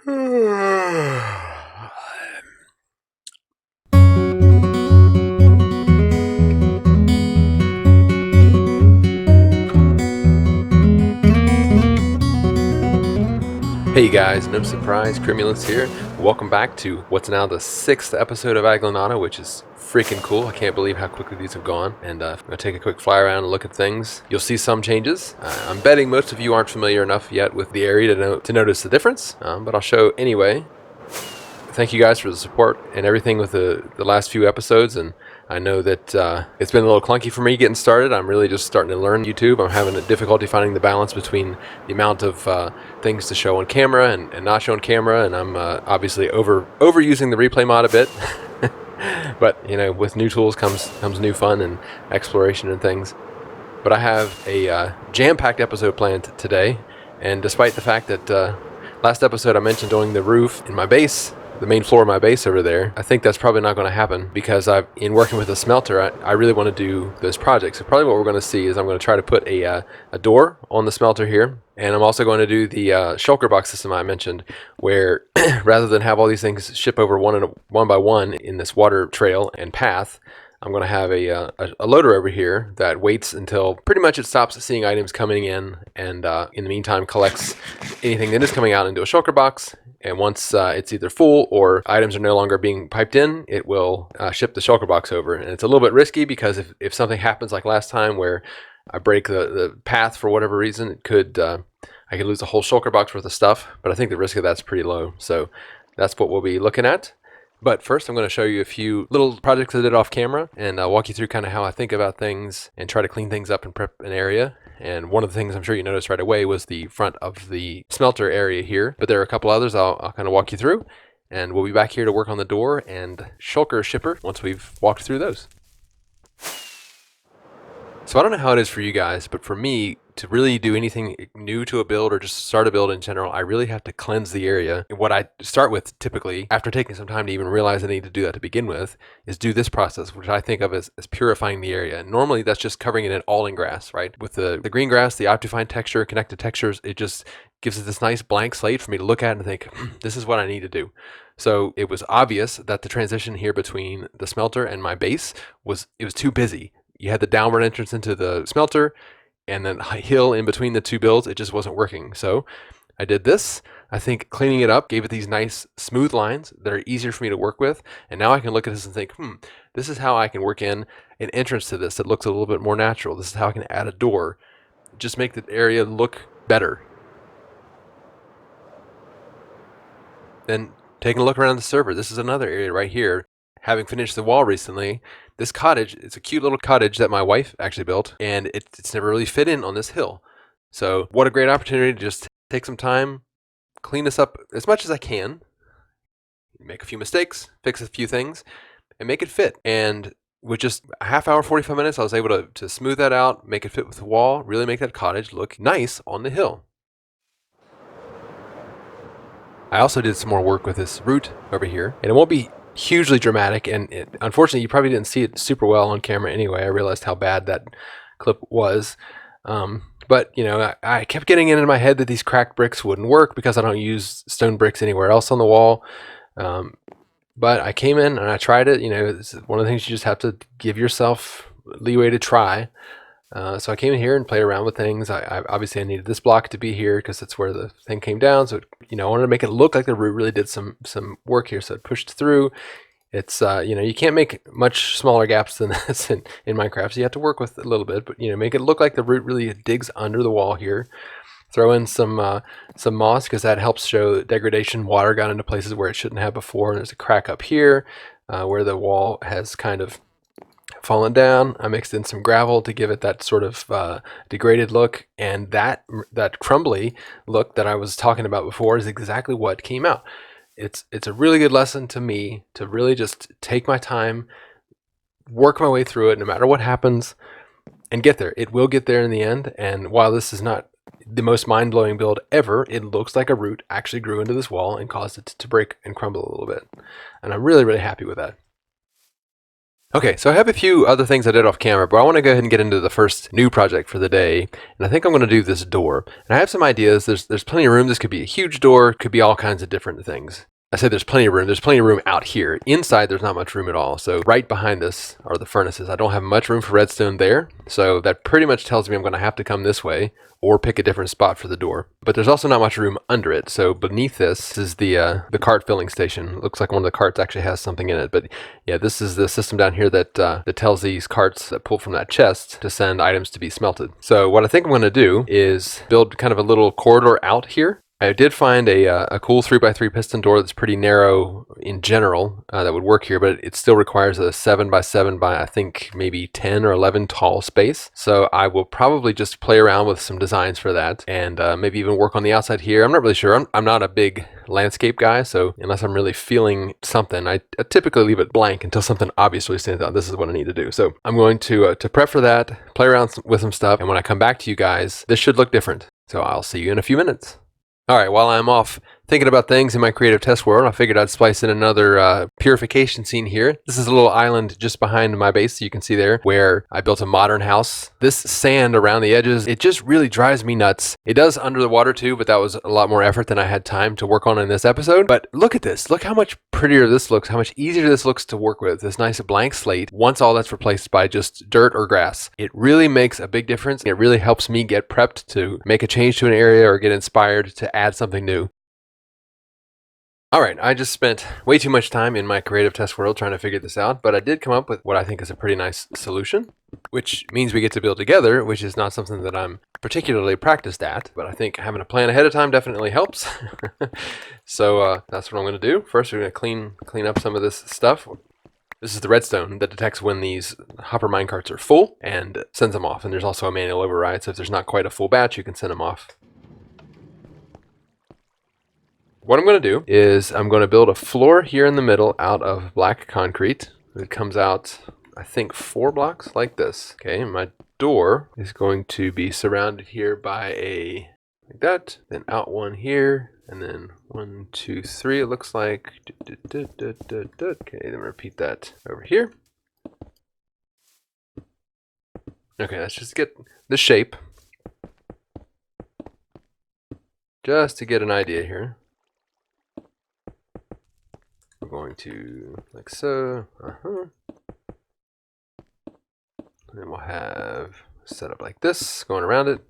Hey guys, no surprise, Crimulus here. Welcome back to what's now the 6th episode of Aglunata, which is freaking cool. I can't believe how quickly these have gone. And I'm going to take a quick fly around and look at things. You'll see some changes. I'm betting most of you aren't familiar enough yet with the area to notice the difference, but I'll show anyway. Thank you guys for the support and everything with the last few episodes, and I know that it's been a little clunky for me getting started. I'm really just starting to learn YouTube. I'm having a difficulty finding the balance between the amount of things to show on camera and not show on camera, and I'm obviously overusing the replay mod a bit. But you know, with new tools comes new fun and exploration and things. But I have a jam-packed episode planned today, and despite the fact that last episode I mentioned doing the roof in my base, the main floor of my base over there, I think that's probably not going to happen because in working with a smelter, I really want to do those projects. So probably what we're going to see is I'm going to try to put a door on the smelter here, and I'm also going to do the shulker box system I mentioned, where rather than have all these things ship over one by one in this water trail and path, I'm going to have a loader over here that waits until pretty much it stops seeing items coming in, and in the meantime collects anything that is coming out into a shulker box. And once it's either full or items are no longer being piped in, it will ship the shulker box over. And it's a little bit risky because if something happens like last time where I break the path for whatever reason, I could lose a whole shulker box worth of stuff. But I think the risk of that's pretty low. So that's what we'll be looking at. But first, I'm going to show you a few little projects I did off camera, and I'll walk you through kind of how I think about things and try to clean things up and prep an area. And one of the things I'm sure you noticed right away was the front of the smelter area here. But there are a couple others I'll kind of walk you through, and we'll be back here to work on the door and shulker shipper once we've walked through those. So I don't know how it is for you guys, but for me, to really do anything new to a build or just start a build in general, I really have to cleanse the area. And what I start with typically, after taking some time to even realize I need to do that to begin with, is do this process, which I think of as purifying the area. And normally that's just covering it all in grass, right? With the green grass, the optifine texture, connected textures, it just gives it this nice blank slate for me to look at and think, this is what I need to do. So it was obvious that the transition here between the smelter and my base was too busy. You had the downward entrance into the smelter and then hill in between the two builds. It just wasn't working. So I did this. I think cleaning it up gave it these nice smooth lines that are easier for me to work with. And now I can look at this and think, this is how I can work in an entrance to this that looks a little bit more natural. This is how I can add a door. Just make the area look better. Then taking a look around the server, this is another area right here. Having finished the wall recently, this cottage, it's a cute little cottage that my wife actually built, and it's never really fit in on this hill. So what a great opportunity to just take some time, clean this up as much as I can, make a few mistakes, fix a few things, and make it fit. And with just a half hour, 45 minutes, I was able to smooth that out, make it fit with the wall, really make that cottage look nice on the hill. I also did some more work with this root over here, and it won't be hugely dramatic, and unfortunately you probably didn't see it super well on camera anyway. I realized how bad that clip was, but you know, I kept getting it in my head that these cracked bricks wouldn't work because I don't use stone bricks anywhere else on the wall. But I came in and I tried it. You know, this is one of the things you just have to give yourself leeway to try. So I came in here and played around with things. I obviously I needed this block to be here because that's where the thing came down. So I wanted to make it look like the root really did some work here. So it pushed through. It's you can't make much smaller gaps than this in Minecraft. So you have to work with it a little bit, but make it look like the root really digs under the wall here. Throw in some moss because that helps show degradation. Water got into places where it shouldn't have before. And there's a crack up here where the wall has kind of fallen down. I mixed in some gravel to give it that sort of degraded look, and that crumbly look that I was talking about before is exactly what came out. It's a really good lesson to me to really just take my time, work my way through it no matter what happens, and get there. It will get there in the end, and while this is not the most mind-blowing build ever, it looks like a root actually grew into this wall and caused it to break and crumble a little bit, and I'm really, really happy with that. Okay, so I have a few other things I did off camera, but I want to go ahead and get into the first new project for the day. And I think I'm going to do this door. And I have some ideas. There's plenty of room. This could be a huge door. Could be all kinds of different things. I said there's plenty of room. There's plenty of room out here. Inside, there's not much room at all. So right behind this are the furnaces. I don't have much room for redstone there. So that pretty much tells me I'm going to have to come this way or pick a different spot for the door. But there's also not much room under it. So beneath this is the cart filling station. It looks like one of the carts actually has something in it. But yeah, this is the system down here that tells these carts that pull from that chest to send items to be smelted. So what I think I'm going to do is build kind of a little corridor out here. I did find a cool 3x3 piston door that's pretty narrow in general that would work here, but it still requires a 7x7 by I think maybe 10 or 11 tall space. So I will probably just play around with some designs for that and maybe even work on the outside here. I'm not really sure. I'm not a big landscape guy, so unless I'm really feeling something, I typically leave it blank until something obviously stands out. This is what I need to do. So I'm going to prep for that, play around with some stuff, and when I come back to you guys, this should look different. So I'll see you in a few minutes. All right, while I'm off thinking about things in my creative test world, I figured I'd splice in another purification scene here. This is a little island just behind my base, so you can see there, where I built a modern house. This sand around the edges, it just really drives me nuts. It does under the water too, but that was a lot more effort than I had time to work on in this episode. But look at this. Look how much prettier this looks, how much easier this looks to work with. This nice blank slate, once all that's replaced by just dirt or grass. It really makes a big difference. It really helps me get prepped to make a change to an area or get inspired to add something new. All right, I just spent way too much time in my creative test world trying to figure this out, but I did come up with what I think is a pretty nice solution, which means we get to build together, which is not something that I'm particularly practiced at, but I think having a plan ahead of time definitely helps. So that's what I'm going to do. First, we're going to clean up some of this stuff. This is the redstone that detects when these hopper minecarts are full and sends them off. And there's also a manual override, so if there's not quite a full batch, you can send them off. What I'm going to do is I'm going to build a floor here in the middle out of black concrete. It comes out, I think, 4 blocks like this. Okay, my door is going to be surrounded here by a, like that, then out one here, and then 1, 2, 3, it looks like. Okay, then repeat that over here. Okay, let's just get the shape. Just to get an idea here. We're going to, like so, and then we'll have set up like this, going around it.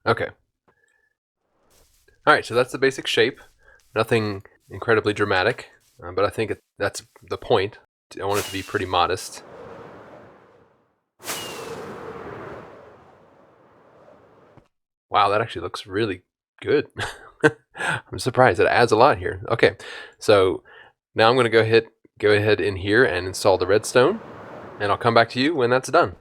Okay. All right, so that's the basic shape. Nothing incredibly dramatic, but I think that's the point. I want it to be pretty modest. Wow, that actually looks really good. I'm surprised. It adds a lot here. Okay, so now I'm going to go ahead in here and install the redstone, and I'll come back to you when that's done.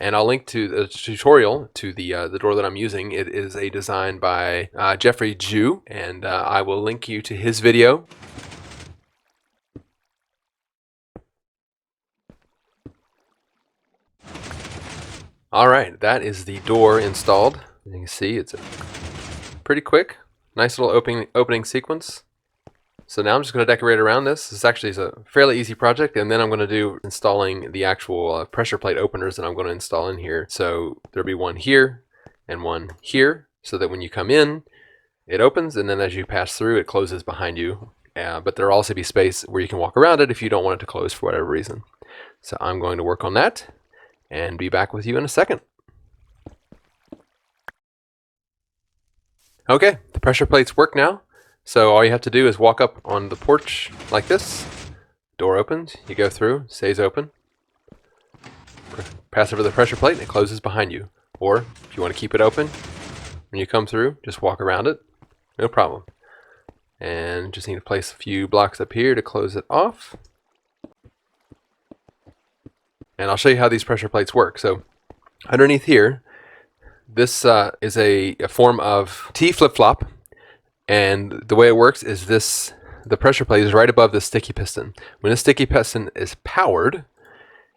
And I'll link to the tutorial to the door that I'm using. It is a design by Jeffrey Jew, and I will link you to his video. All right, that is the door installed. You can see it's pretty quick. Nice little opening sequence. So now I'm just going to decorate around this. This actually is a fairly easy project, and then I'm going to do installing the actual pressure plate openers that I'm going to install in here. So there'll be one here and one here, so that when you come in, it opens, and then as you pass through, it closes behind you. But there'll also be space where you can walk around it if you don't want it to close for whatever reason. So I'm going to work on that and be back with you in a second. Okay, the pressure plates work now. So all you have to do is walk up on the porch like this. Door opens, you go through, stays open. Pass over the pressure plate and it closes behind you. Or if you want to keep it open, when you come through, just walk around it. No problem. And just need to place a few blocks up here to close it off. And I'll show you how these pressure plates work. So underneath here, this is a form of T flip-flop. And the way it works is the pressure plate is right above the sticky piston. When the sticky piston is powered,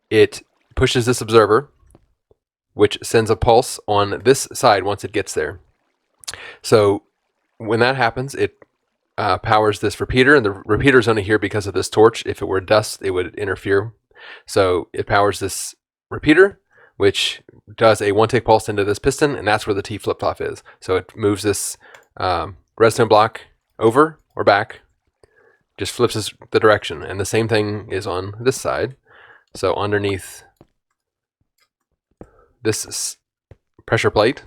it pushes this observer, which sends a pulse on this side once it gets there. So when that happens, it powers this repeater, and the repeater is only here because of this torch. If it were dust, it would interfere. So it powers this repeater, which does a one-tick pulse into this piston, and that's where the T flip-flop is. So it moves this redstone block over or back, just flips the direction, and the same thing is on this side. So underneath this pressure plate,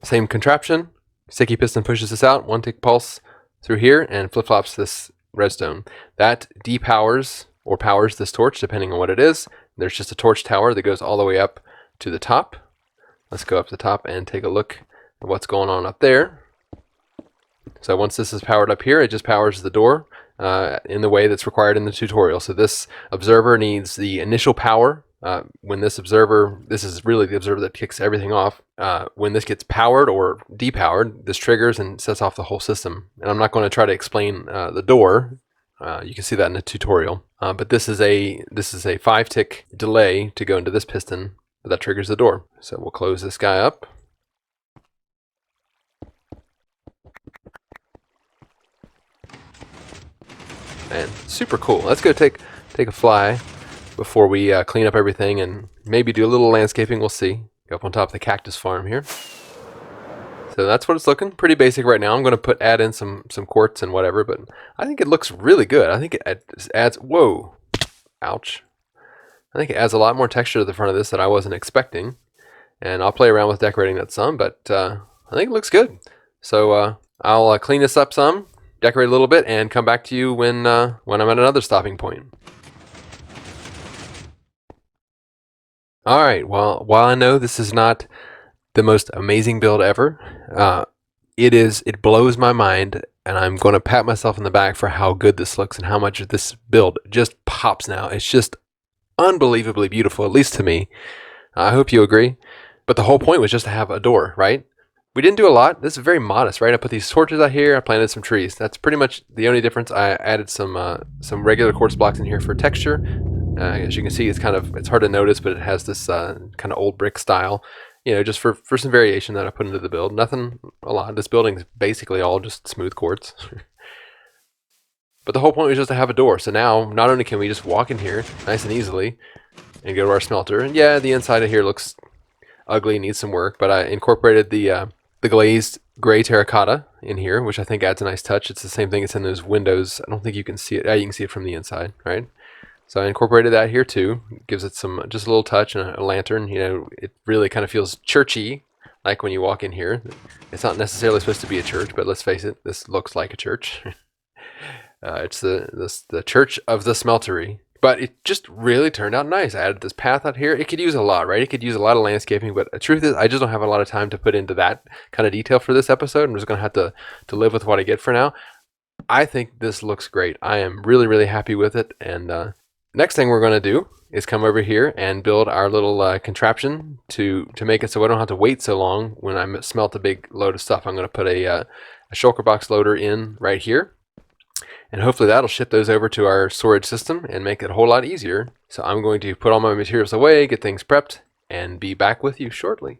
same contraption, sticky piston pushes this out, one-tick pulse through here, and flip-flops this redstone. That depowers or powers this torch, depending on what it is. There's just a torch tower that goes all the way up to the top. Let's go up to the top and take a look at what's going on up there. So once this is powered up here, it just powers the door in the way that's required in the tutorial. So this observer needs the initial power. When this observer, this is really the observer that kicks everything off. When this gets powered or depowered, this triggers and sets off the whole system. And I'm not going to try to explain the door. You can see that in the tutorial. But this is a 5-tick delay to go into this piston, but that triggers the door. So we'll close this guy up. And super cool. Let's go take a fly before we clean up everything and maybe do a little landscaping. We'll see. Go up on top of the cactus farm here. So that's what it's looking. Pretty basic right now. I'm going to add in some quartz and whatever, but I think it looks really good. I think it adds, whoa, ouch. I think it adds a lot more texture to the front of this that I wasn't expecting. And I'll play around with decorating that some, but I think it looks good. So I'll clean this up some, decorate a little bit, and come back to you when I'm at another stopping point. All right, well, while I know this is not the most amazing build ever, it blows my mind, and I'm going to pat myself in the back for how good this looks and how much this build just pops now. It's just unbelievably beautiful, at least to me. I hope you agree. But the whole point was just to have a door, right? We didn't do a lot. This is very modest, right? I put these torches out here. I planted some trees. That's pretty much the only difference. I added some regular quartz blocks in here for texture. As you can see, it's hard to notice, but it has this kind of old brick style. You know, just for some variation that I put into the build. Nothing a lot. This building is basically all just smooth quartz. But the whole point was just to have a door. So now, not only can we just walk in here nice and easily and go to our smelter. And yeah, the inside of here looks ugly, needs some work. But I incorporated the glazed gray terracotta in here, which I think adds a nice touch. It's the same thing that's in those windows. I don't think you can see it. Yeah, you can see it from the inside, right? So I incorporated that here too. Gives it just a little touch, and a lantern. You know, it really kind of feels churchy, like when you walk in here. It's not necessarily supposed to be a church, but let's face it, this looks like a church. It's the church of the smeltery. But it just really turned out nice. I added this path out here. It could use a lot, right? It could use a lot of landscaping, but the truth is I just don't have a lot of time to put into that kind of detail for this episode. I'm just going to have to live with what I get for now. I think this looks great. I am really, really happy with it. And next thing we're going to do is come over here and build our little contraption to make it so I don't have to wait so long when I smelt a big load of stuff. I'm going to put a shulker box loader in right here. And hopefully that'll ship those over to our storage system and make it a whole lot easier. So I'm going to put all my materials away, get things prepped, and be back with you shortly.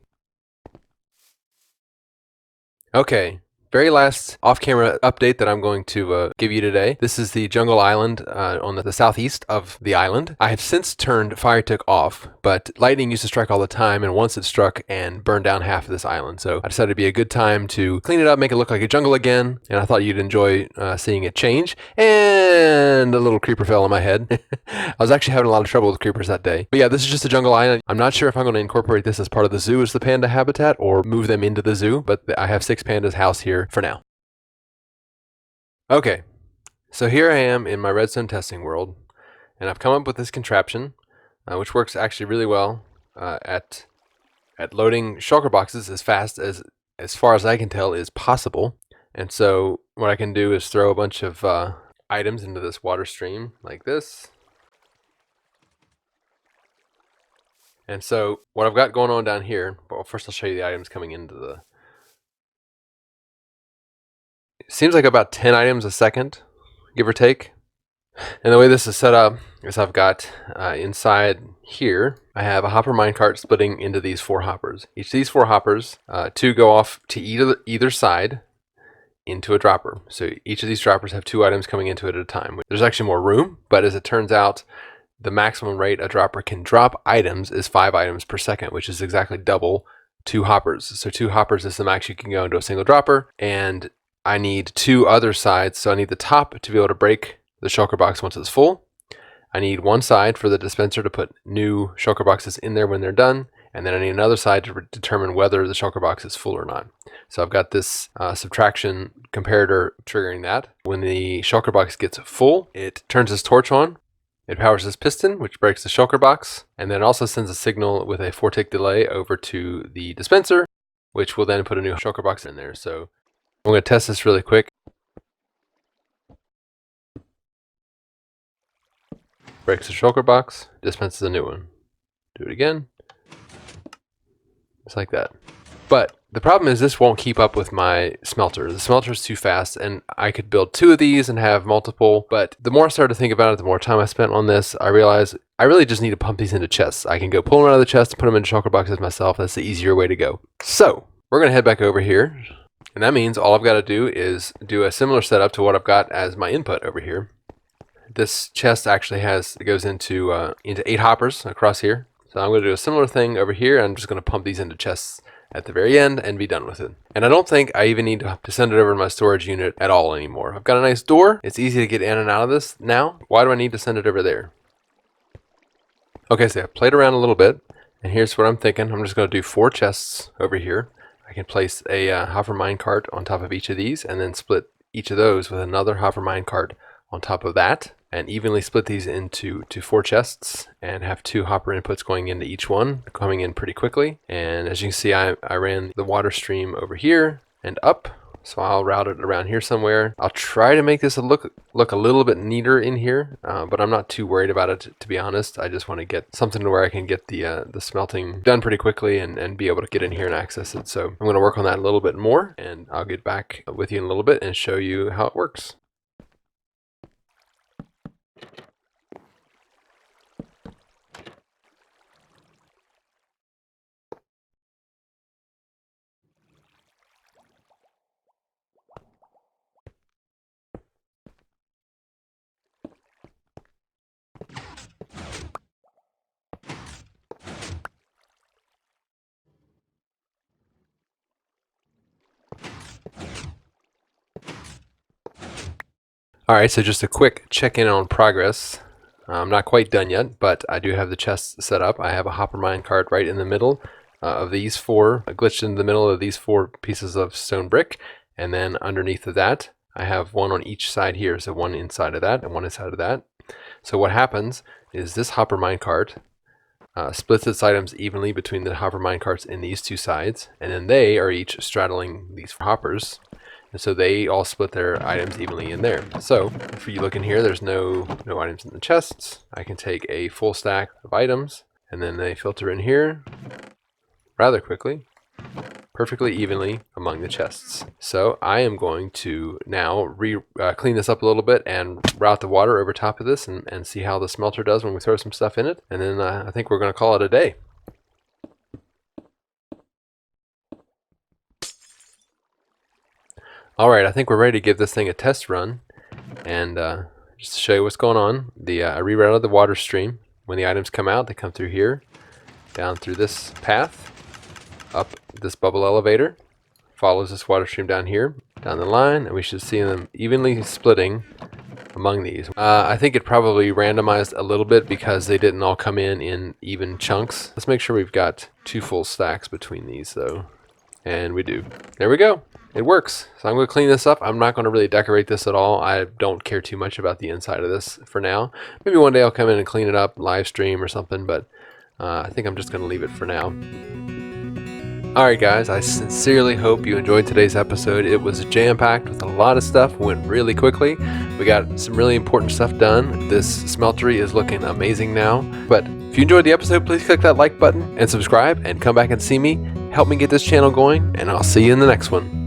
Okay. Very last off-camera update that I'm going to give you today. This is the jungle island on the southeast of the island. I have since turned fire tick off, but lightning used to strike all the time, and once it struck and burned down half of this island. So I decided it'd be a good time to clean it up, make it look like a jungle again, and I thought you'd enjoy seeing it change. And a little creeper fell on my head. I was actually having a lot of trouble with creepers that day. But yeah, this is just a jungle island. I'm not sure if I'm going to incorporate this as part of the zoo as the panda habitat or move them into the zoo, but I have 6 pandas housed here for now. Okay, so here I am in my redstone testing world, and I've come up with this contraption, which works actually really well at loading shulker boxes as far as I can tell is possible. And so what I can do is throw a bunch of items into this water stream like this. And so what I've got going on down here, well, first I'll show you the items coming into the... Seems like about 10 items a second, give or take. And the way this is set up is I've got inside here, I have a hopper minecart splitting into these 4 hoppers. Each of these 4 hoppers, 2 go off to either side, into a dropper. So each of these droppers have 2 items coming into it at a time. There's actually more room, but as it turns out, the maximum rate a dropper can drop items is 5 items per second, which is exactly double 2 hoppers. So 2 hoppers is the max you can go into a single dropper, and I need 2 other sides. So I need the top to be able to break the shulker box once it's full. I need one side for the dispenser to put new shulker boxes in there when they're done, and then I need another side to determine whether the shulker box is full or not. So I've got this subtraction comparator triggering that. When the shulker box gets full, it turns this torch on. It powers this piston, which breaks the shulker box, and then also sends a signal with a 4-tick delay over to the dispenser, which will then put a new shulker box in there. So I'm going to test this really quick. Breaks the shulker box, dispenses a new one. Do it again. Just like that. But the problem is this won't keep up with my smelter. The smelter is too fast, and I could build 2 of these and have multiple, but the more I started to think about it, the more time I spent on this, I realized I really just need to pump these into chests. I can go pull them out of the chest and put them into shulker boxes myself. That's the easier way to go. So we're going to head back over here, and that means all I've got to do is do a similar setup to what I've got as my input over here. This chest actually goes into 8 hoppers across here. So I'm going to do a similar thing over here. I'm just going to pump these into chests at the very end and be done with it. And I don't think I even need to send it over to my storage unit at all anymore. I've got a nice door. It's easy to get in and out of this now. Why do I need to send it over there? Okay, so I played around a little bit, and here's what I'm thinking. I'm just going to do 4 chests over here. I can place a hopper minecart on top of each of these, and then split each of those with another hopper minecart on top of that, and evenly split these into 4 chests and have 2 hopper inputs going into each one, coming in pretty quickly. And as you can see, I ran the water stream over here and up, so I'll route it around here somewhere. I'll try to make this look a little bit neater in here, but I'm not too worried about it, to be honest. I just want to get something to where I can get the smelting done pretty quickly and be able to get in here and access it. So I'm going to work on that a little bit more, and I'll get back with you in a little bit and show you how it works. Alright, so just a quick check-in on progress. I'm not quite done yet, but I do have the chests set up. I have a hopper minecart right in the middle of these 4, glitched in the middle of these 4 pieces of stone brick, and then underneath of that, I have one on each side here, so one inside of that and one inside of that. So what happens is this hopper minecart splits its items evenly between the hopper minecarts in these 2 sides, and then they are each straddling these hoppers. And so they all split their items evenly in there. So if you look in here, there's no items in the chests. I can take a full stack of items, and then they filter in here rather quickly, perfectly evenly among the chests. So I am going to now clean this up a little bit and route the water over top of this and see how the smelter does when we throw some stuff in it. And then I think we're going to call it a day. Alright, I think we're ready to give this thing a test run, and just to show you what's going on, I rerouted the water stream. When the items come out, they come through here, down through this path, up this bubble elevator, follows this water stream down here, down the line, and we should see them evenly splitting among these. I think it probably randomized a little bit because they didn't all come in even chunks. Let's make sure we've got 2 full stacks between these though, and we do. There we go. It works. So I'm going to clean this up. I'm not going to really decorate this at all. I don't care too much about the inside of this for now. Maybe one day I'll come in and clean it up, live stream or something, but I think I'm just going to leave it for now. Alright guys, I sincerely hope you enjoyed today's episode. It was jam-packed with a lot of stuff, went really quickly. We got some really important stuff done. This smeltery is looking amazing now. But if you enjoyed the episode, please click that like button and subscribe and come back and see me. Help me get this channel going, and I'll see you in the next one.